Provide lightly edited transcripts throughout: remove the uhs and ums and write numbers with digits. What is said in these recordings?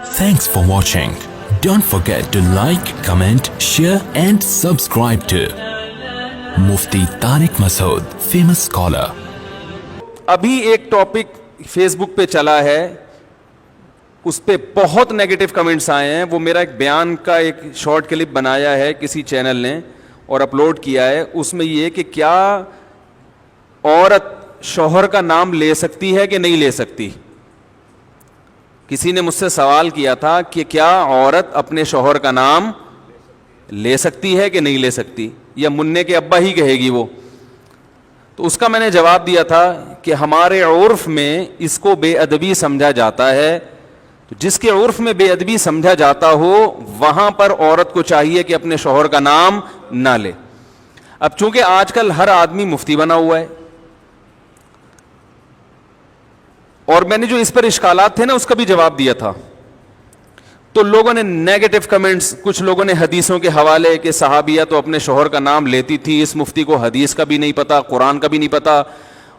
Thanks for watching. Don't forget to like, comment, share and subscribe to Mufti Tariq Masood, famous scholar. ابھی ایک topic face بک پہ چلا ہے, اس پہ بہت نیگیٹو کمنٹس آئے ہیں. وہ میرا ایک بیان کا ایک شارٹ کلپ بنایا ہے کسی چینل نے اور اپلوڈ کیا ہے. اس میں یہ کہ کیا عورت شوہر کا نام لے سکتی ہے کہ نہیں لے سکتی. کسی نے مجھ سے سوال کیا تھا کہ کیا عورت اپنے شوہر کا نام لے سکتی ہے کہ نہیں لے سکتی, یا منع کے ابا ہی کہے گی وہ. تو اس کا میں نے جواب دیا تھا کہ ہمارے عرف میں اس کو بے ادبی سمجھا جاتا ہے. تو جس کے عرف میں بے ادبی سمجھا جاتا ہو وہاں پر عورت کو چاہیے کہ اپنے شوہر کا نام نہ لے. اب چونکہ آج کل ہر آدمی مفتی بنا ہوا ہے, اور میں نے جو اس پر اشکالات تھے نا اس کا بھی جواب دیا تھا, تو لوگوں نے نیگیٹو کمنٹس, کچھ لوگوں نے حدیثوں کے حوالے کہ صحابیہ تو اپنے شوہر کا نام لیتی تھی, اس مفتی کو حدیث کا بھی نہیں پتا, قرآن کا بھی نہیں پتا,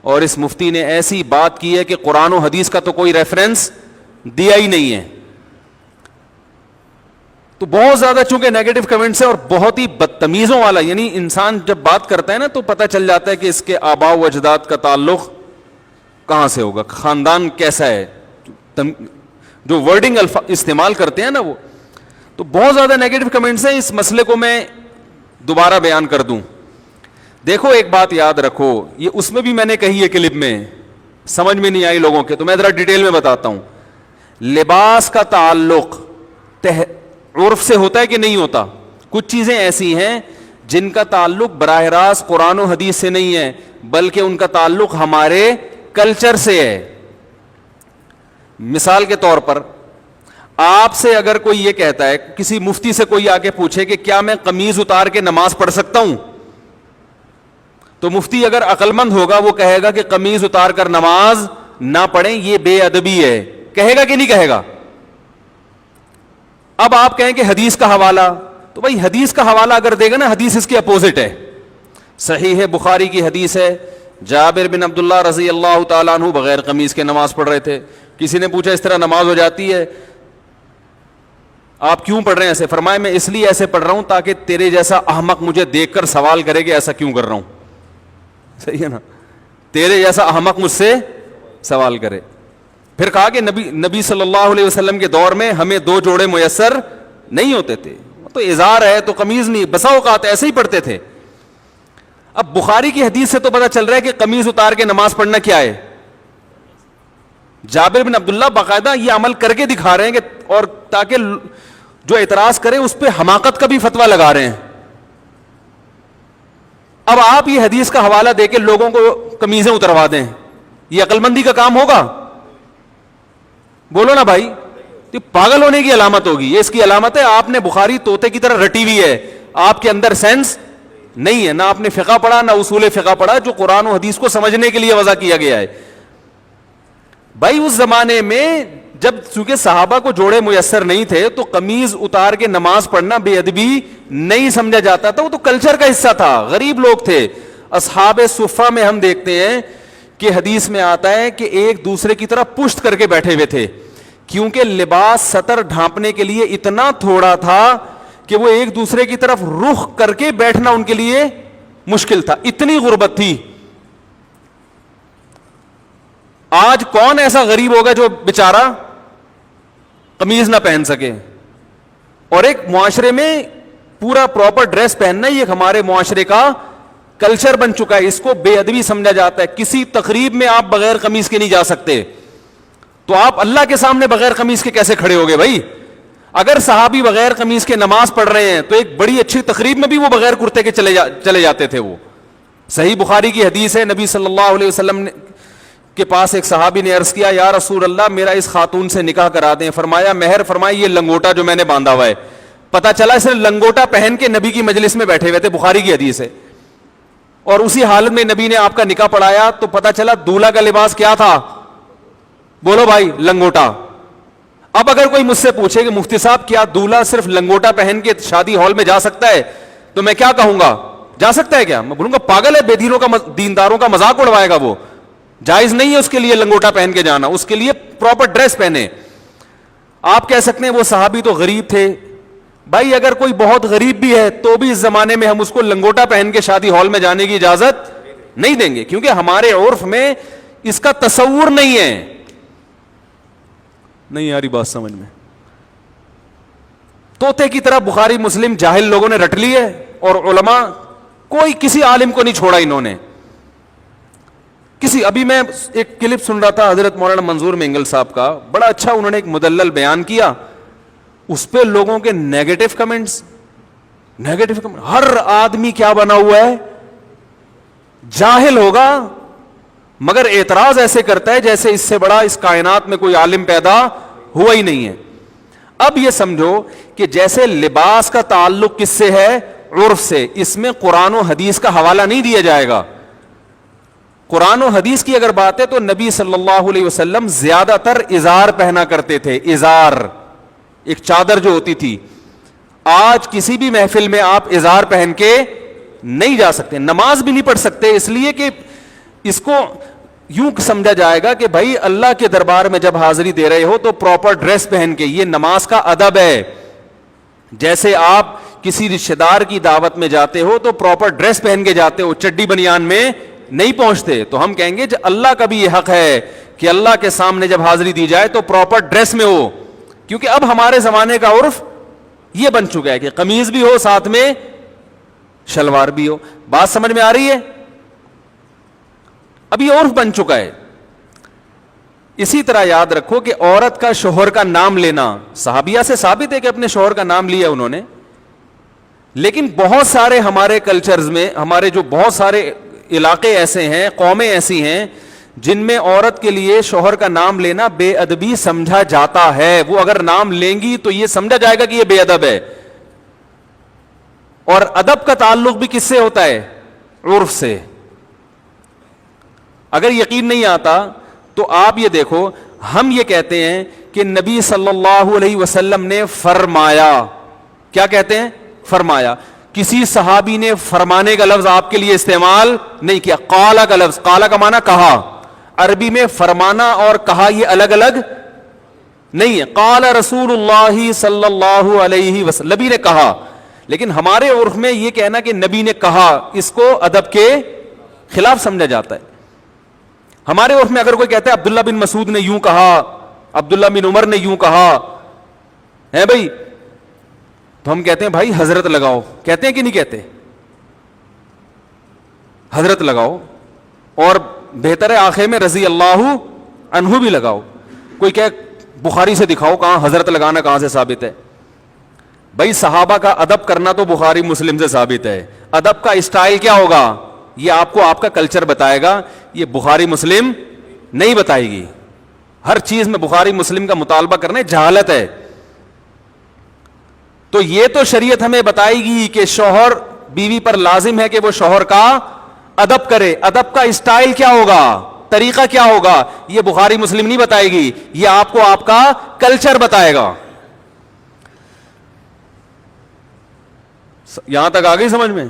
اور اس مفتی نے ایسی بات کی ہے کہ قرآن و حدیث کا تو کوئی ریفرنس دیا ہی نہیں ہے. تو بہت زیادہ چونکہ نیگیٹو کمنٹس ہے اور بہت ہی بدتمیزوں والا, یعنی انسان جب بات کرتا ہے نا تو پتہ چل جاتا ہے کہ اس کے آباء و اجداد کا تعلق کہاں سے ہوگا, خاندان کیسا ہے, جو ورڈنگ استعمال کرتے ہیں نا وہ. تو بہت زیادہ نیگیٹو کمنٹس ہیں. اس مسئلے کو میں دوبارہ بیان کر دوں. دیکھو ایک بات یاد رکھو, یہ اس میں بھی میں نے کہی ہے کلپ میں, سمجھ میں نہیں آئی لوگوں کے, تو میں ذرا ڈیٹیل میں بتاتا ہوں. لباس کا تعلق عرف سے ہوتا ہے کہ نہیں ہوتا. کچھ چیزیں ایسی ہیں جن کا تعلق براہ راست قرآن و حدیث سے نہیں ہے, بلکہ ان کا تعلق ہمارے کلچر سے ہے. مثال کے طور پر آپ سے اگر کوئی یہ کہتا ہے, کسی مفتی سے کوئی آ کے پوچھے کہ کیا میں قمیض اتار کے نماز پڑھ سکتا ہوں, تو مفتی اگر عقل مند ہوگا وہ کہے گا کہ قمیض اتار کر نماز نہ پڑھیں, یہ بے ادبی ہے. کہے گا کہ نہیں کہے گا؟ اب آپ کہیں کہ حدیث کا حوالہ, تو بھائی حدیث کا حوالہ اگر دے گا نا, حدیث اس کے اپوزٹ ہے. صحیح ہے, بخاری کی حدیث ہے, جابر بن عبداللہ رضی اللہ تعالیٰ عنہ بغیر قمیض کے نماز پڑھ رہے تھے. کسی نے پوچھا اس طرح نماز ہو جاتی ہے, آپ کیوں پڑھ رہے ہیں ایسے؟ فرمایا میں اس لیے ایسے پڑھ رہا ہوں تاکہ تیرے جیسا احمق مجھے دیکھ کر سوال کرے کہ ایسا کیوں کر رہا ہوں. صحیح ہے نا, تیرے جیسا احمق مجھ سے سوال کرے. پھر کہا کہ نبی صلی اللہ علیہ وسلم کے دور میں ہمیں 2 جوڑے میسر نہیں ہوتے تھے, تو ازار ہے تو قمیض نہیں, بسا اوقات ایسے ہی پڑھتے تھے. اب بخاری کی حدیث سے تو پتہ چل رہا ہے کہ قمیض اتار کے نماز پڑھنا کیا ہے. جابر بن عبداللہ باقاعدہ یہ عمل کر کے دکھا رہے ہیں کہ, اور تاکہ جو اعتراض کرے اس پہ حماقت کا بھی فتویٰ لگا رہے ہیں. اب آپ یہ حدیث کا حوالہ دے کے لوگوں کو قمیضیں اتروا دیں, یہ عقل مندی کا کام ہوگا؟ بولو نا بھائی, یہ پاگل ہونے کی علامت ہوگی. یہ اس کی علامت ہے آپ نے بخاری طوطے کی طرح رٹی ہوئی ہے, آپ کے اندر سینس نہیں ہے, نہ آپ نے فقہ پڑھا نہ اصول فقہ پڑھا جو قرآن و حدیث کو سمجھنے کے لیے وضع کیا گیا ہے. بھائی اس زمانے میں جب چونکہ صحابہ کو جوڑے میسر نہیں تھے تو قمیض اتار کے نماز پڑھنا بے ادبی نہیں سمجھا جاتا تھا, وہ تو کلچر کا حصہ تھا. غریب لوگ تھے. اصحاب صفہ میں ہم دیکھتے ہیں کہ حدیث میں آتا ہے کہ ایک دوسرے کی طرح پشت کر کے بیٹھے ہوئے تھے, کیونکہ لباس سطر ڈھانپنے کے لیے اتنا تھوڑا تھا کہ وہ ایک دوسرے کی طرف رخ کر کے بیٹھنا ان کے لیے مشکل تھا, اتنی غربت تھی. آج کون ایسا غریب ہوگا جو بیچارہ قمیض نہ پہن سکے؟ اور ایک معاشرے میں پورا پراپر ڈریس پہننا یہ ہمارے معاشرے کا کلچر بن چکا ہے, اس کو بے ادبی سمجھا جاتا ہے. کسی تقریب میں آپ بغیر قمیض کے نہیں جا سکتے, تو آپ اللہ کے سامنے بغیر قمیض کے کیسے کھڑے ہوگے بھائی؟ اگر صحابی بغیر قمیض کے نماز پڑھ رہے ہیں تو ایک بڑی اچھی تقریب میں بھی وہ بغیر کرتے کے چلے جاتے تھے. وہ صحیح بخاری کی حدیث ہے, نبی صلی اللہ علیہ وسلم کے پاس ایک صحابی نے عرض کیا, یا رسول اللہ میرا اس خاتون سے نکاح کرا دیں. فرمایا مہر فرمائی یہ لنگوٹا جو میں نے باندھا ہوا ہے. پتا چلا اس نے لنگوٹا پہن کے نبی کی مجلس میں بیٹھے ہوئے تھے, بخاری کی حدیث ہے, اور اسی حالت میں نبی نے آپ کا نکاح پڑھایا تو پتا چلا دولہا کا لباس کیا تھا؟ بولو بھائی, لنگوٹا. اب اگر کوئی مجھ سے پوچھے کہ مفتی صاحب کیا دولہا صرف لنگوٹا پہن کے شادی ہال میں جا سکتا ہے, تو میں کیا کہوں گا؟ جا سکتا ہے کیا؟ میں بولوں گا پاگل ہے, بے دینوں کا دینداروں کا مذاق اڑوائے گا. وہ جائز نہیں ہے اس کے لیے لنگوٹا پہن کے جانا, اس کے لیے پراپر ڈریس پہنے. آپ کہہ سکتے ہیں وہ صحابی تو غریب تھے. بھائی اگر کوئی بہت غریب بھی ہے تو بھی اس زمانے میں ہم اس کو لنگوٹا پہن کے شادی ہال میں جانے کی اجازت نہیں دیں گے, کیونکہ ہمارے عرف میں اس کا تصور نہیں ہے. نہیں یاری بات سمجھ میں؟ طوطے کی طرح بخاری مسلم جاہل لوگوں نے رٹ لی ہے, اور علماء کوئی کسی عالم کو نہیں چھوڑا انہوں نے. ابھی میں ایک کلپ سن رہا تھا حضرت مولانا منظور مینگل صاحب کا, بڑا اچھا انہوں نے ایک مدلل بیان کیا, اس پہ لوگوں کے نیگیٹو کمنٹس. ہر آدمی کیا بنا ہوا ہے, جاہل ہوگا, مگر اعتراض ایسے کرتا ہے جیسے اس سے بڑا اس کائنات میں کوئی عالم پیدا ہوا ہی نہیں ہے. اب یہ سمجھو کہ جیسے لباس کا تعلق کس سے ہے, عرف سے, اس میں قرآن و حدیث کا حوالہ نہیں دیا جائے گا. قرآن و حدیث کی اگر بات ہے تو نبی صلی اللہ علیہ وسلم زیادہ تر ازار پہنا کرتے تھے. ازار ایک چادر جو ہوتی تھی. آج کسی بھی محفل میں آپ ازار پہن کے نہیں جا سکتے, نماز بھی نہیں پڑھ سکتے, اس لیے کہ اس کو یوں سمجھا جائے گا کہ بھائی اللہ کے دربار میں جب حاضری دے رہے ہو تو پراپر ڈریس پہن کے, یہ نماز کا ادب ہے. جیسے آپ کسی رشتہ دار کی دعوت میں جاتے ہو تو پراپر ڈریس پہن کے جاتے ہو, چڈی بنیان میں نہیں پہنچتے. تو ہم کہیں گے کہ اللہ کا بھی یہ حق ہے کہ اللہ کے سامنے جب حاضری دی جائے تو پراپر ڈریس میں ہو, کیونکہ اب ہمارے زمانے کا عرف یہ بن چکا ہے کہ قمیض بھی ہو ساتھ میں شلوار بھی ہو. بات سمجھ میں آ رہی ہے؟ اب یہ عرف بن چکا ہے. اسی طرح یاد رکھو کہ عورت کا شوہر کا نام لینا صحابیہ سے ثابت ہے کہ اپنے شوہر کا نام لیا انہوں نے, لیکن بہت سارے ہمارے کلچرز میں, ہمارے جو بہت سارے علاقے ایسے ہیں, قومیں ایسی ہیں جن میں عورت کے لیے شوہر کا نام لینا بے ادبی سمجھا جاتا ہے. وہ اگر نام لیں گی تو یہ سمجھا جائے گا کہ یہ بے ادب ہے. اور ادب کا تعلق بھی کس سے ہوتا ہے؟ عرف سے. اگر یقین نہیں آتا تو آپ یہ دیکھو, ہم یہ کہتے ہیں کہ نبی صلی اللہ علیہ وسلم نے فرمایا. کیا کہتے ہیں؟ فرمایا. کسی صحابی نے فرمانے کا لفظ آپ کے لیے استعمال نہیں کیا. قالا کا لفظ, قالا کا معنی کہا. عربی میں فرمانا اور کہا یہ الگ الگ نہیں ہے. قال رسول اللہ صلی اللہ علیہ وسلم, نبی نے کہا. لیکن ہمارے عرف میں یہ کہنا کہ نبی نے کہا, اس کو ادب کے خلاف سمجھا جاتا ہے. ہمارے عرف میں اگر کوئی کہتا ہے عبداللہ بن مسعود نے یوں کہا, عبداللہ بن عمر نے یوں کہا ہے بھائی, تو ہم کہتے ہیں بھائی حضرت لگاؤ. کہتے ہیں کہ نہیں کہتے؟ حضرت لگاؤ, اور بہتر ہے آخر میں رضی اللہ عنہ بھی لگاؤ. کوئی کہ بخاری سے دکھاؤ کہاں حضرت لگانا کہاں سے ثابت ہے. بھائی صحابہ کا ادب کرنا تو بخاری مسلم سے ثابت ہے. ادب کا اسٹائل کیا ہوگا یہ آپ کو آپ کا کلچر بتائے گا, یہ بخاری مسلم نہیں بتائے گی. ہر چیز میں بخاری مسلم کا مطالبہ کرنا جہالت ہے. تو یہ تو شریعت ہمیں بتائے گی کہ شوہر بیوی پر لازم ہے کہ وہ شوہر کا ادب کرے. ادب کا اسٹائل کیا ہوگا, طریقہ کیا ہوگا, یہ بخاری مسلم نہیں بتائے گی, یہ آپ کو آپ کا کلچر بتائے گا. یہاں تک آ گئی سمجھ میں؟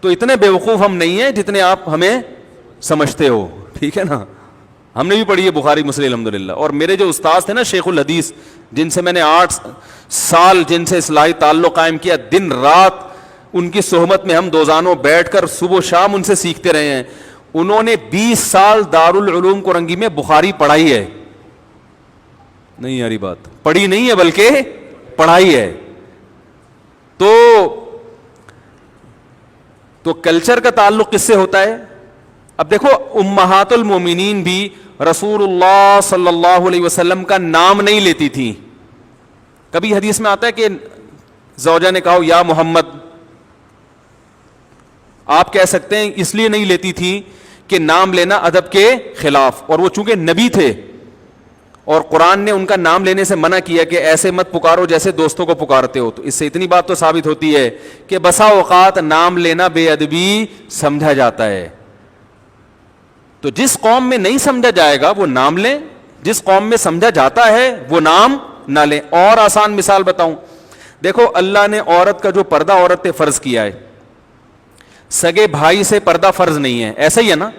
تو اتنے بیوقوف ہم نہیں ہیں جتنے آپ ہمیں سمجھتے ہو, ٹھیک ہے نا. ہم نے بھی پڑھی ہے بخاری مسلم الحمدللہ. اور میرے جو استاد تھے نا شیخ الحدیث, جن سے میں نے 8 سال جن سے اصلاحی تعلق قائم کیا, دن رات ان کی صحبت میں ہم دوزانوں بیٹھ کر صبح و شام ان سے سیکھتے رہے ہیں. انہوں نے 20 سال دارالعلوم کورنگی میں بخاری پڑھائی ہے. نہیں یاری بات, پڑھی نہیں ہے بلکہ پڑھائی ہے. تو کلچر کا تعلق کس سے ہوتا ہے؟ اب دیکھو امہات المومنین بھی رسول اللہ صلی اللہ علیہ وسلم کا نام نہیں لیتی تھی. کبھی حدیث میں آتا ہے کہ زوجہ نے کہا یا محمد, آپ کہہ سکتے ہیں اس لیے نہیں لیتی تھی کہ نام لینا ادب کے خلاف, اور وہ چونکہ نبی تھے اور قرآن نے ان کا نام لینے سے منع کیا کہ ایسے مت پکارو جیسے دوستوں کو پکارتے ہو. تو اس سے اتنی بات تو ثابت ہوتی ہے کہ بسا اوقات نام لینا بے ادبی سمجھا جاتا ہے. تو جس قوم میں نہیں سمجھا جائے گا وہ نام لیں, جس قوم میں سمجھا جاتا ہے وہ نام نہ لیں. اور آسان مثال بتاؤں, دیکھو اللہ نے عورت کا جو پردہ عورت پہ فرض کیا ہے, سگے بھائی سے پردہ فرض نہیں ہے, ایسا ہی ہے نا.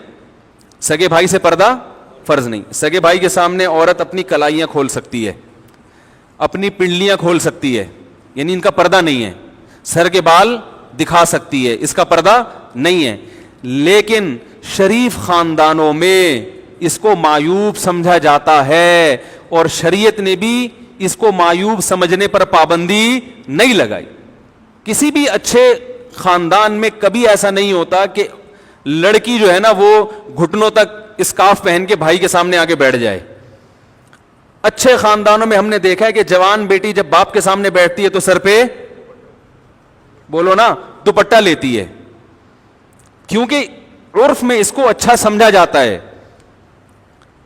سگے بھائی سے پردہ فرض نہیں. سگے بھائی کے سامنے عورت اپنی کلائیاں کھول سکتی ہے, اپنی پنڈلیاں کھول سکتی ہے, یعنی ان کا پردہ نہیں ہے, سر کے بال دکھا سکتی ہے, اس کا پردہ نہیں ہے. لیکن شریف خاندانوں میں اس کو معیوب سمجھا جاتا ہے, اور شریعت نے بھی اس کو معیوب سمجھنے پر پابندی نہیں لگائی. کسی بھی اچھے خاندان میں کبھی ایسا نہیں ہوتا کہ لڑکی جو ہے نا وہ گھٹنوں تک اسکارف پہن کے بھائی کے سامنے آگے بیٹھ جائے. اچھے خاندانوں میں ہم نے دیکھا ہے کہ جوان بیٹی جب باپ کے سامنے بیٹھتی ہے تو سر پہ, بولو نا, دوپٹہ لیتی ہے, کیونکہ عرف میں اس کو اچھا سمجھا جاتا ہے.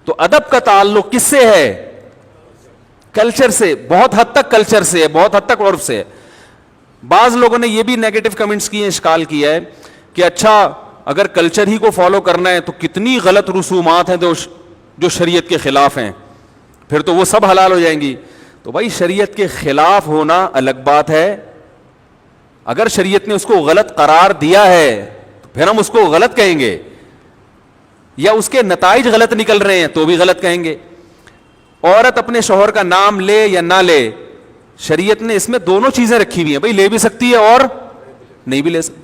تو ادب کا تعلق کس سے ہے؟ کلچر سے, بہت حد تک کلچر سے ہے, بہت حد تک عرف سے ہے. بعض لوگوں نے یہ بھی نیگیٹو کمنٹس کیے, اشکال کیا ہے کہ اچھا اگر کلچر ہی کو فالو کرنا ہے تو کتنی غلط رسومات ہیں جو شریعت کے خلاف ہیں, پھر تو وہ سب حلال ہو جائیں گی. تو بھائی شریعت کے خلاف ہونا الگ بات ہے, اگر شریعت نے اس کو غلط قرار دیا ہے تو پھر ہم اس کو غلط کہیں گے, یا اس کے نتائج غلط نکل رہے ہیں تو بھی غلط کہیں گے. عورت اپنے شوہر کا نام لے یا نہ لے, شریعت نے اس میں دونوں چیزیں رکھی ہوئی ہیں, بھائی لے بھی سکتی ہے اور نہیں بھی لے سکتی.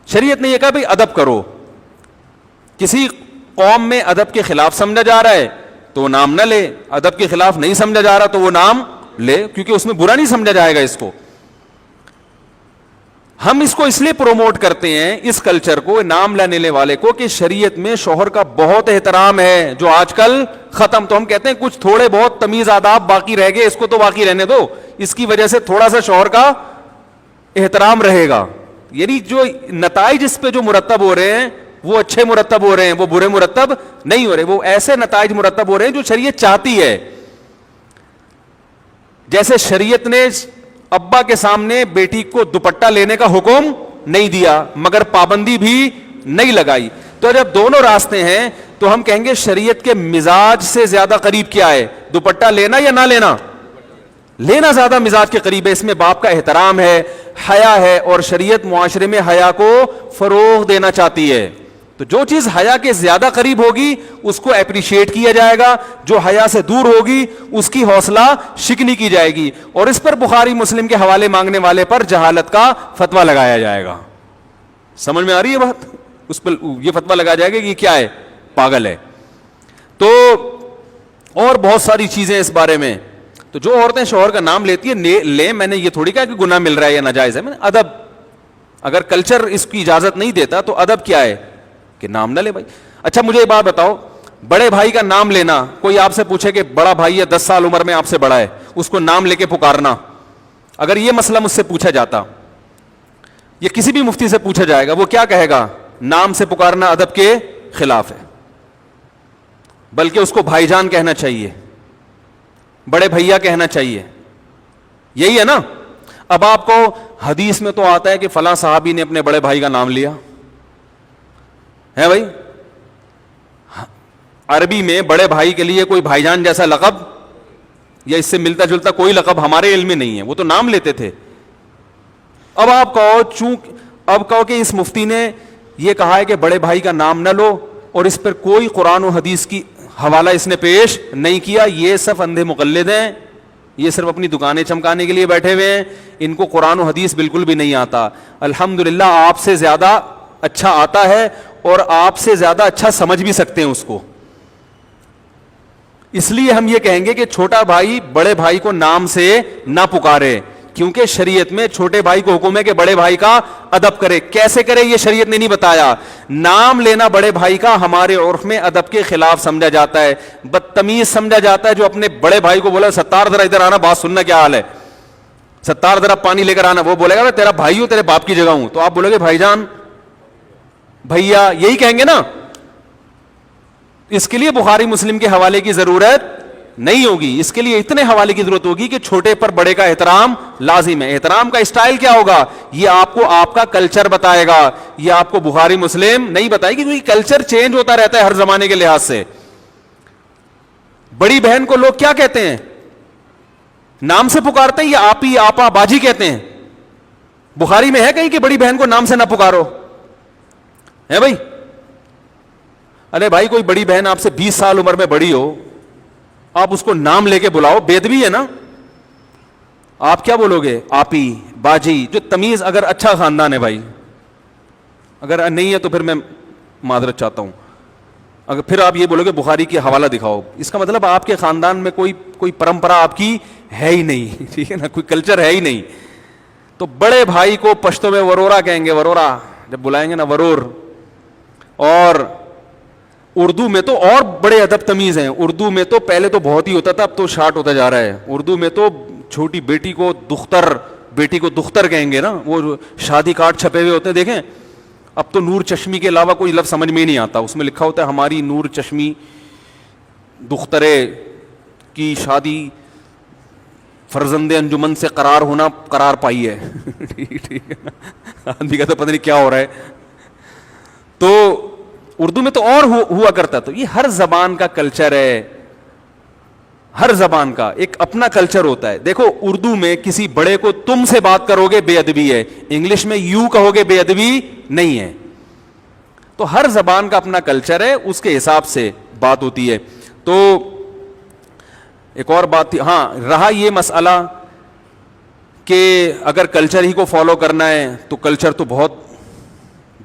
شریعت نے یہ کہا بھائی ادب کرو, کسی قوم میں ادب کے خلاف سمجھا جا رہا ہے تو وہ نام نہ لے, ادب کے خلاف نہیں سمجھا جا رہا تو وہ نام لے, کیونکہ اس میں برا نہیں سمجھا جائے گا اس کو. ہم اس کو اس لیے پروموٹ کرتے ہیں اس کلچر کو, نام لینے والے کو, کہ شریعت میں شوہر کا بہت احترام ہے جو آج کل ختم. تو ہم کہتے ہیں کچھ تھوڑے بہت تمیز آداب باقی رہ گئے, اس کو تو باقی رہنے دو, اس کی وجہ سے تھوڑا سا شوہر کا احترام رہے گا. یعنی جو نتائج اس پہ جو مرتب ہو رہے ہیں وہ اچھے مرتب ہو رہے ہیں, وہ برے مرتب نہیں ہو رہے, وہ ایسے نتائج مرتب ہو رہے ہیں جو شریعت چاہتی ہے. جیسے شریعت نے ابا کے سامنے بیٹی کو دوپٹہ لینے کا حکم نہیں دیا مگر پابندی بھی نہیں لگائی. تو جب دونوں راستے ہیں تو ہم کہیں گے شریعت کے مزاج سے زیادہ قریب کیا ہے, دوپٹہ لینا یا نہ لینا؟ لینا زیادہ مزاج کے قریب ہے. اس میں باپ کا احترام ہے, حیا ہے, اور شریعت معاشرے میں حیا کو فروغ دینا چاہتی ہے. تو جو چیز حیا کے زیادہ قریب ہوگی اس کو اپریشیٹ کیا جائے گا, جو حیا سے دور ہوگی اس کی حوصلہ شکنی کی جائے گی, اور اس پر بخاری مسلم کے حوالے مانگنے والے پر جہالت کا فتویٰ لگایا جائے گا. سمجھ میں آ رہی ہے بات؟ اس پر یہ فتویٰ لگایا جائے گا کہ یہ کیا ہے, پاگل ہے. تو اور بہت ساری چیزیں اس بارے میں. تو جو عورتیں شوہر کا نام لیتی ہیں لیں, میں نے یہ تھوڑی کہا کہ گناہ مل رہا ہے یا ناجائز ہے, میں نے ادب, اگر کلچر اس کی اجازت نہیں دیتا تو ادب کیا ہے کہ نام نہ لے بھائی. اچھا مجھے یہ بات بتاؤ, بڑے بھائی کا نام لینا, کوئی آپ سے پوچھے کہ بڑا بھائی ہے 10 سال عمر میں آپ سے بڑا ہے, اس کو نام لے کے پکارنا, اگر یہ مسئلہ مجھ سے پوچھا جاتا یا کسی بھی مفتی سے پوچھا جائے گا, وہ کیا کہے گا؟ نام سے پکارنا ادب کے خلاف ہے, بلکہ اس کو بھائی جان کہنا چاہیے, بڑے بھیا کہنا چاہیے. یہی ہے نا. اب آپ کو حدیث میں تو آتا ہے کہ فلاں صحابی نے اپنے بڑے بھائی کا نام لیا ہے بھائی. عربی میں بڑے بھائی کے لیے کوئی بھائی جان جیسا لقب یا اس سے ملتا جلتا کوئی لقب ہمارے علم میں نہیں ہے, وہ تو نام لیتے تھے. اب آپ کہو کہ اس مفتی نے یہ کہا ہے کہ بڑے بھائی کا نام نہ لو, اور اس پر کوئی قرآن و حدیث کی حوالہ اس نے پیش نہیں کیا. یہ سب اندھے مقلد ہیں, یہ صرف اپنی دکانیں چمکانے کے لیے بیٹھے ہوئے ہیں, ان کو قرآن و حدیث بالکل بھی نہیں آتا. الحمدللہ آپ سے زیادہ اچھا آتا ہے, اور آپ سے زیادہ اچھا سمجھ بھی سکتے ہیں اس کو. اس لیے ہم یہ کہیں گے کہ چھوٹا بھائی بڑے بھائی کو نام سے نہ پکارے, کیونکہ شریعت میں چھوٹے بھائی کو حکم ہے کہ بڑے بھائی کا ادب کرے. کیسے کرے یہ شریعت نے نہیں بتایا. نام لینا بڑے بھائی کا ہمارے عرف میں ادب کے خلاف سمجھا جاتا ہے, بدتمیز سمجھا جاتا ہے. جو اپنے بڑے بھائی کو بولا ستار ذرا ادھر آنا, بات سننا کیا حال ہے, ستار ذرا پانی لے کر آنا, وہ بولے گا تیرا بھائی ہوں, تیرے باپ کی جگہ ہوں, تو آپ بولو گے بھائی جان, بھیا, یہی کہیں گے نا. اس کے لیے بخاری مسلم کے حوالے کی ضرورت نہیں ہوگی. اس کے لیے اتنے حوالے کی ضرورت ہوگی کہ چھوٹے پر بڑے کا احترام لازم ہے. احترام کا اسٹائل کیا ہوگا یہ آپ کو آپ کا کلچر بتائے گا, یہ آپ کو بخاری مسلم نہیں بتائے گی, کیونکہ کلچر چینج ہوتا رہتا ہے ہر زمانے کے لحاظ سے. بڑی بہن کو لوگ کیا کہتے ہیں, نام سے پکارتے ہیں یا آپی آپا باجی کہتے ہیں؟ بخاری میں ہے کہیں کہ بڑی بہن کو نام سے نہ پکارو ہے بھائی؟ ارے بھائی کوئی بڑی بہن آپ سے 20 سال عمر میں بڑی ہو, آپ اس کو نام لے کے بلاؤ, بے ادبی ہے نا. آپ کیا بولو گے؟ آپی، باجی، جو تمیز. اگر اچھا خاندان ہے بھائی، اگر نہیں ہے تو پھر میں معذرت چاہتا ہوں. اگر پھر آپ یہ بولو گے بخاری کی حوالہ دکھاؤ، اس کا مطلب آپ کے خاندان میں کوئی پرمپرا آپ کی ہے ہی نہیں. ٹھیک ہے نا، کوئی کلچر ہے ہی نہیں. تو بڑے بھائی کو پشتو میں ورورا کہیں گے، ورورا جب بلائیں گے نا، ورور. اور اردو میں تو اور بڑے ادب تمیز ہیں. اردو میں تو پہلے تو بہت ہی ہوتا تھا، اب تو شارٹ ہوتا جا رہا ہے. اردو میں تو چھوٹی بیٹی کو دختر، بیٹی کو دختر کہیں گے نا. وہ شادی کارڈ چھپے ہوئے ہوتے ہیں دیکھیں. اب تو نور چشمی کے علاوہ کوئی لفظ سمجھ میں ہی نہیں آتا. اس میں لکھا ہوتا ہے ہماری نور چشمی دخترے کی شادی فرزند انجمن سے قرار پائی ہے. ٹھیک ہے نا، آدمی کا تو پتہ نہیں کیا ہو رہا ہے. تو اردو میں تو اور ہوا کرتا. تو یہ ہر زبان کا کلچر ہے، ہر زبان کا ایک اپنا کلچر ہوتا ہے. دیکھو اردو میں کسی بڑے کو تم سے بات کرو گے بے ادبی ہے، انگلش میں یو کہو گے بے ادبی نہیں ہے. تو ہر زبان کا اپنا کلچر ہے، اس کے حساب سے بات ہوتی ہے. تو ایک اور بات تھی، ہاں رہا یہ مسئلہ کہ اگر کلچر ہی کو فالو کرنا ہے تو کلچر تو بہت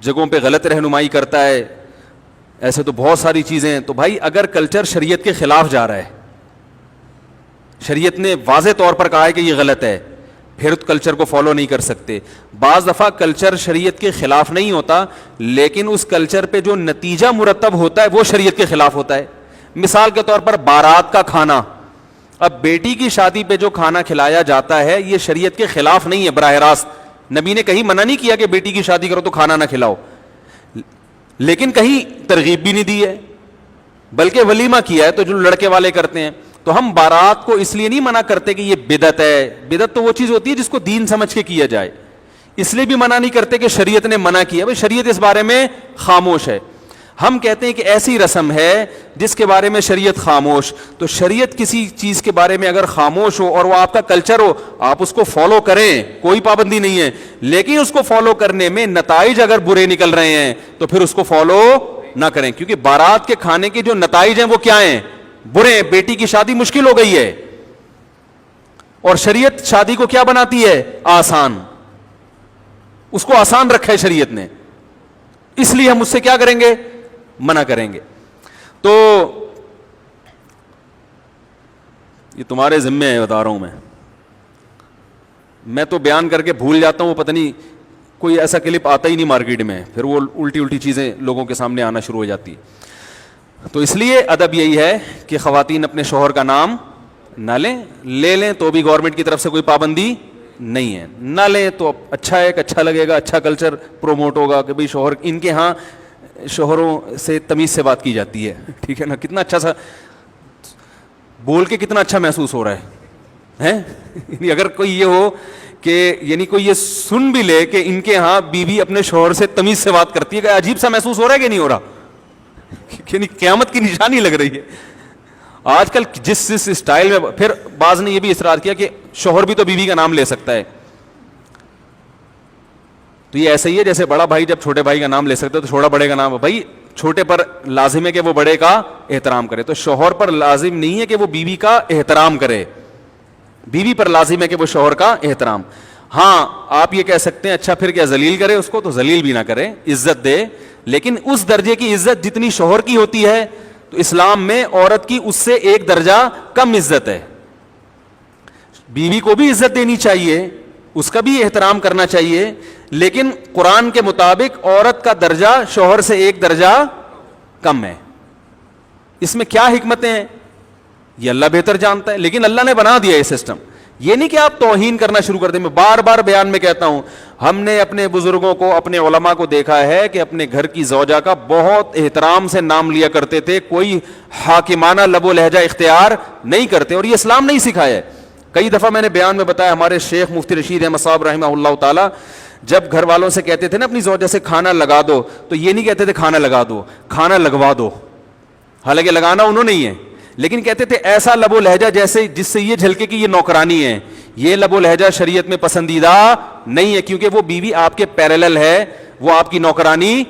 جگہوں پہ غلط رہنمائی کرتا ہے. ایسے تو بہت ساری چیزیں ہیں. تو بھائی اگر کلچر شریعت کے خلاف جا رہا ہے، شریعت نے واضح طور پر کہا ہے کہ یہ غلط ہے، پھر کلچر کو فالو نہیں کر سکتے. بعض دفعہ کلچر شریعت کے خلاف نہیں ہوتا، لیکن اس کلچر پہ جو نتیجہ مرتب ہوتا ہے وہ شریعت کے خلاف ہوتا ہے. مثال کے طور پر بارات کا کھانا. اب بیٹی کی شادی پہ جو کھانا کھلایا جاتا ہے یہ شریعت کے خلاف نہیں ہے براہ راست. نبی نے کہیں منع نہیں کیا کہ بیٹی کی شادی کرو تو کھانا نہ کھلاؤ، لیکن کہیں ترغیب بھی نہیں دی ہے، بلکہ ولیمہ کیا ہے تو جو لڑکے والے کرتے ہیں. تو ہم بارات کو اس لیے نہیں منع کرتے کہ یہ بدعت ہے. بدعت تو وہ چیز ہوتی ہے جس کو دین سمجھ کے کیا جائے. اس لیے بھی منع نہیں کرتے کہ شریعت نے منع کیا. بھائی شریعت اس بارے میں خاموش ہے. ہم کہتے ہیں کہ ایسی رسم ہے جس کے بارے میں شریعت خاموش. تو شریعت کسی چیز کے بارے میں اگر خاموش ہو اور وہ آپ کا کلچر ہو، آپ اس کو فالو کریں، کوئی پابندی نہیں ہے. لیکن اس کو فالو کرنے میں نتائج اگر برے نکل رہے ہیں تو پھر اس کو فالو نہ کریں. کیونکہ بارات کے کھانے کے جو نتائج ہیں وہ کیا ہیں؟ برے ہیں. بیٹی کی شادی مشکل ہو گئی ہے، اور شریعت شادی کو کیا بناتی ہے؟ آسان. اس کو آسان رکھا ہے شریعت نے، اس لیے ہم اس سے کیا کریں گے؟ منع کریں گے. تو یہ تمہارے ذمے ہے، بتا رہا ہوں میں تو بیان کر کے بھول جاتا ہوں. پتہ نہیں کوئی ایسا کلپ آتا ہی نہیں مارکیٹ میں، پھر وہ الٹی چیزیں لوگوں کے سامنے آنا شروع ہو جاتی. تو اس لیے ادب یہی ہے کہ خواتین اپنے شوہر کا نام نہ لے لیں تو بھی گورنمنٹ کی طرف سے کوئی پابندی نہیں ہے. نہ لیں تو اچھا ہے، کہ اچھا لگے گا، اچھا کلچر پروموٹ ہوگا کہ بھئی شوہر، ان کے ہاں شوہروں سے تمیز سے بات کی جاتی ہے. ٹھیک ہے نا، کتنا اچھا سا بول کے کتنا اچھا محسوس ہو رہا ہے. یعنی اگر کوئی یہ ہو کہ یعنی کوئی یہ سن بھی لے کہ ان کے ہاں بیوی اپنے شوہر سے تمیز سے بات کرتی ہے، کہ عجیب سا محسوس ہو رہا ہے کہ نہیں ہو رہا؟ یعنی قیامت کی نشانی لگ رہی ہے آج کل جس اسٹائل میں. پھر بعض نے یہ بھی اصرار کیا کہ شوہر بھی تو بیوی کا نام لے سکتا ہے. تو یہ ایسا ہی ہے جیسے بڑا بھائی جب چھوٹے بھائی کا نام لے سکتا ہے تو چھوٹا بڑے کا نام. بھائی چھوٹے پر لازم ہے کہ وہ بڑے کا احترام کرے، تو شوہر پر لازم نہیں ہے کہ وہ بیوی کا احترام کرے. بیوی پر لازم ہے کہ وہ شوہر کا احترام. ہاں آپ یہ کہہ سکتے ہیں اچھا پھر کیا ذلیل کرے اس کو؟ تو ذلیل بھی نہ کرے، عزت دے، لیکن اس درجے کی عزت جتنی شوہر کی ہوتی ہے تو اسلام میں عورت کی اس سے ایک درجہ کم عزت ہے. بیوی کو بھی عزت دینی چاہیے، اس کا بھی احترام کرنا چاہیے، لیکن قرآن کے مطابق عورت کا درجہ شوہر سے ایک درجہ کم ہے. اس میں کیا حکمتیں ہیں یہ اللہ بہتر جانتا ہے، لیکن اللہ نے بنا دیا یہ سسٹم. یہ نہیں کہ آپ توہین کرنا شروع کر دیں. میں بار بار بیان میں کہتا ہوں، ہم نے اپنے بزرگوں کو، اپنے علماء کو دیکھا ہے کہ اپنے گھر کی زوجہ کا بہت احترام سے نام لیا کرتے تھے، کوئی حاکمانہ لب و لہجہ اختیار نہیں کرتے، اور یہ اسلام نہیں سکھایا ہے. کئی دفعہ میں نے بیان میں بتایا، ہمارے شیخ مفتی رشید احمد صاحب رحمہ اللہ تعالی جب گھر والوں سے کہتے تھے نا اپنی زوجہ سے کھانا لگا دو، تو یہ نہیں کہتے تھے کھانا لگا دو، کھانا لگوا دو. حالانکہ لگانا انہوں نے ہی ہے، لیکن کہتے تھے ایسا لب و لہجہ جیسے جس سے یہ جھلکے کہ یہ نوکرانی ہے. یہ لب و لہجہ شریعت میں پسندیدہ نہیں ہے، کیونکہ وہ بیوی آپ کے پیرالل ہے، وہ آپ کی نوکرانی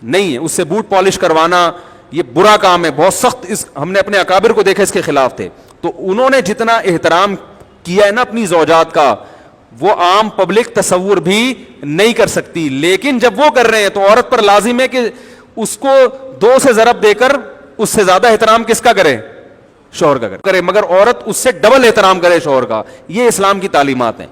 نہیں ہے. اس سے بوٹ پالش کروانا یہ برا کام ہے، بہت سخت. ہم نے اپنے اکابر کو دیکھا اس کے خلاف تھے. تو انہوں نے جتنا احترام کیا ہے نا اپنی زوجات کا, وہ عام پبلک تصور بھی نہیں کر سکتی. لیکن جب وہ کر رہے ہیں تو عورت پر لازم ہے کہ اس کو 2 سے ضرب دے کر اس سے زیادہ احترام کس کا کرے؟ شوہر کا کرے. مگر عورت اس سے ڈبل احترام کرے شوہر کا. یہ اسلام کی تعلیمات ہیں.